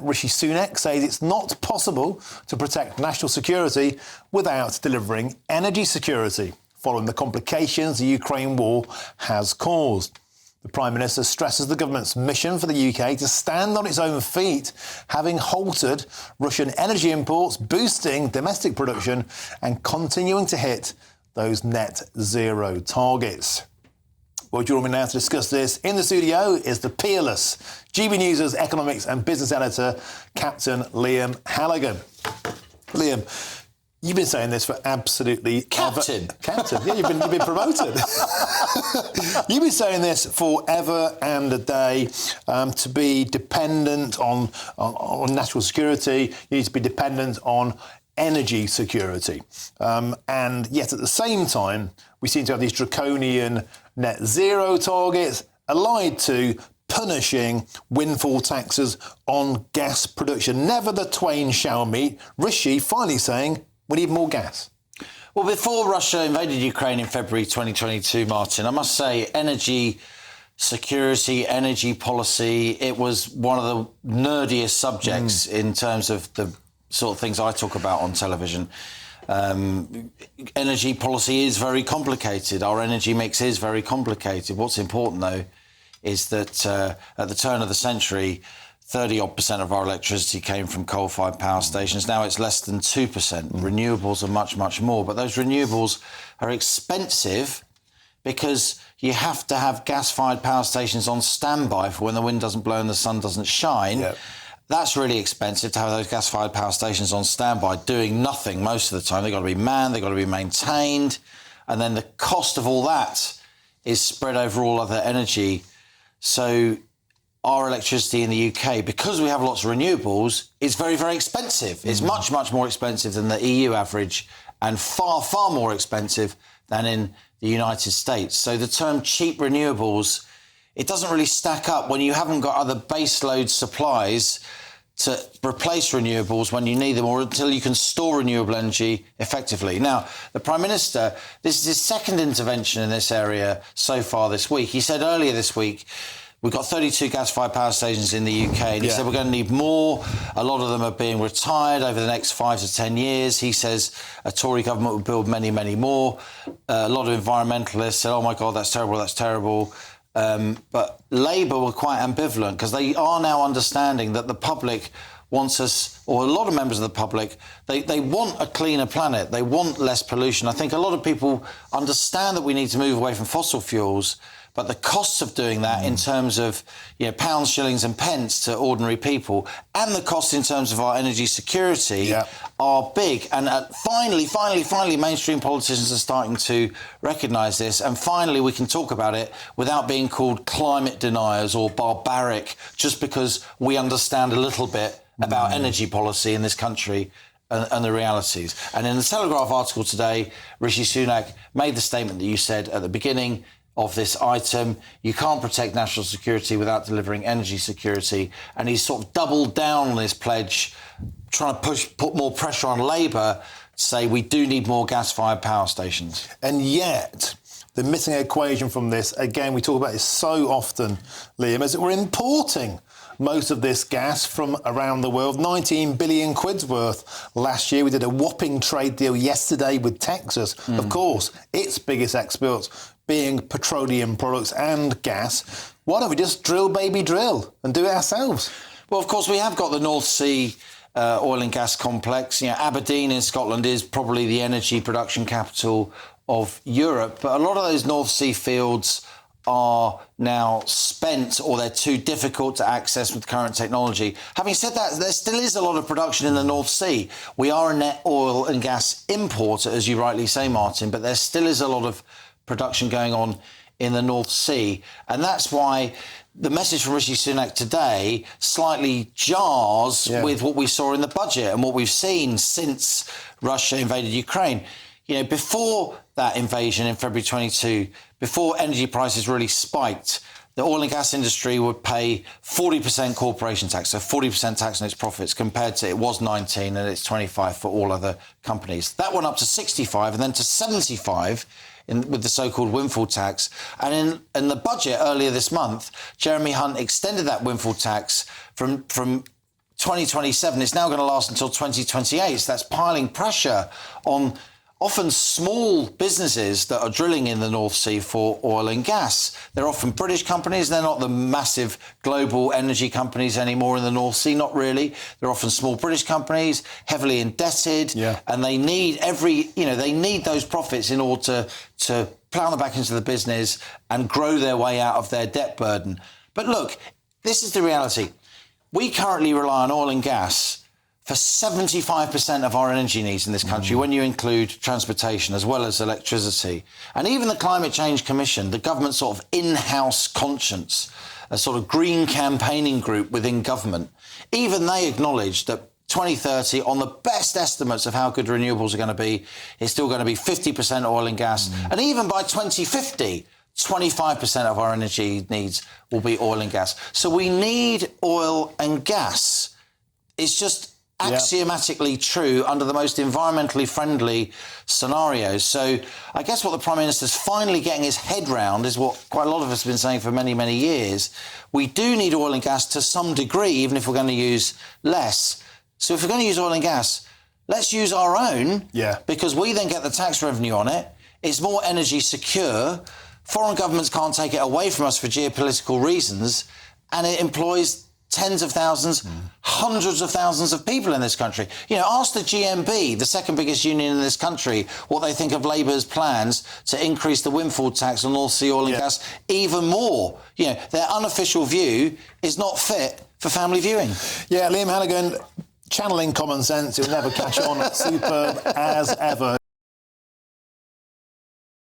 Rishi Sunak says it's not possible to protect national security without delivering energy security, following the complications the Ukraine war has caused. The Prime Minister stresses the government's mission for the UK to stand on its own feet, having halted Russian energy imports, boosting domestic production and continuing to hit those net zero targets. Well, joining me now to discuss this in the studio is the peerless GBNews' economics and business editor, Captain Liam Halligan. Liam, you've been saying this for absolutely... Captain? Captain, yeah, you've been promoted. You've been saying this forever and a day. To be dependent on national security, you need to be dependent on energy security. And yet at the same time, we seem to have these draconian net zero targets allied to punishing windfall taxes on gas production. Never the twain shall meet. Rishi finally saying we need more gas. Well, before Russia invaded Ukraine in February 2022, Martin, I must say energy security, energy policy, it was one of the nerdiest subjects in terms of the sort of things I talk about on television. Energy policy is very complicated. Our energy mix is very complicated. What's important, though, is that at the turn of the century, 30-odd% of our electricity came from coal-fired power stations. Now it's less than 2%. Renewables are much, much more. But those renewables are expensive because you have to have gas-fired power stations on standby for when the wind doesn't blow and the sun doesn't shine. Yep. That's really expensive to have those gas-fired power stations on standby doing nothing most of the time. They've got to be manned, they've got to be maintained. And then the cost of all that is spread over all other energy. So our electricity in the UK, because we have lots of renewables, is very, very expensive. It's much, much more expensive than the EU average and far, far more expensive than in the United States. So the term cheap renewables, it doesn't really stack up when you haven't got other baseload supplies to replace renewables when you need them or until you can store renewable energy effectively. Now, the Prime Minister, this is his second intervention in this area so far this week. He said earlier this week, we've got 32 gas-fired power stations in the UK, and he said we're going to need more. A lot of them are being retired over the next 5 to 10 years. He says a Tory government will build many, many more. A lot of environmentalists said, oh, my God, that's terrible, that's terrible. But Labour were quite ambivalent because they are now understanding that the public wants us, or a lot of members of the public, they want a cleaner planet. They want less pollution. I think a lot of people understand that we need to move away from fossil fuels, but the costs of doing that in terms of pounds, shillings and pence to ordinary people and the costs in terms of our energy security are big. And finally, mainstream politicians are starting to recognise this. And finally, we can talk about it without being called climate deniers or barbaric just because we understand a little bit about energy policy in this country and the realities. And in the Telegraph article today, Rishi Sunak made the statement that you said at the beginning of this item. You can't protect national security without delivering energy security. And he's sort of doubled down on this pledge, trying to put more pressure on Labour to say we do need more gas-fired power stations. And yet, the missing equation from this, again, we talk about this so often, Liam, is that we're importing most of this gas from around the world, 19 billion quid's worth last year. We did a whopping trade deal yesterday with Texas. Of course, its biggest exports being petroleum products and gas. Why don't we just drill, baby, drill and do it ourselves? Well, of course, we have got the North Sea oil and gas complex. Aberdeen in Scotland is probably the energy production capital of Europe, but a lot of those North Sea fields are now spent or they're too difficult to access with current technology. Having said that, there still is a lot of production in the North Sea. We are a net oil and gas importer, as you rightly say, Martin, but there still is a lot of production going on in the North Sea. And that's why the message from Rishi Sunak today slightly jars with what we saw in the budget and what we've seen since Russia invaded Ukraine. Before that invasion in February 22, before energy prices really spiked, the oil and gas industry would pay 40% corporation tax, so 40% tax on its profits, compared to it was 19 and it's 25 for all other companies. That went up to 65 and then to 75 with the so-called windfall tax. And in the budget earlier this month, Jeremy Hunt extended that windfall tax from 2027. It's now going to last until 2028. So that's piling pressure on often small businesses that are drilling in the North Sea for oil and gas. They're often British companies. They're not the massive global energy companies anymore in the North Sea, not really. They're often small British companies, heavily indebted, and they need they need those profits in order to plough them back into the business and grow their way out of their debt burden. But look, this is the reality. We currently rely on oil and gas for 75% of our energy needs in this country, when you include transportation as well as electricity. And even the Climate Change Commission, the government's sort of in-house conscience, a sort of green campaigning group within government, even they acknowledge that 2030, on the best estimates of how good renewables are going to be, it's still going to be 50% oil and gas. And even by 2050, 25% of our energy needs will be oil and gas. So we need oil and gas. It's just axiomatically true under the most environmentally friendly scenarios. So I guess what the Prime Minister's finally getting his head round is what quite a lot of us have been saying for many, many years. We do need oil and gas to some degree, even if we're going to use less. So if we're going to use oil and gas, let's use our own, because we then get the tax revenue on it. It's more energy secure. Foreign governments can't take it away from us for geopolitical reasons, and it employs tens of thousands, hundreds of thousands of people in this country. You know, ask the GMB, the second biggest union in this country, what they think of Labour's plans to increase the windfall tax on North Sea oil and gas even more. You know, their unofficial view is not fit for family viewing. Yeah, Liam Halligan, channeling common sense, you'll never catch on. Superb as ever.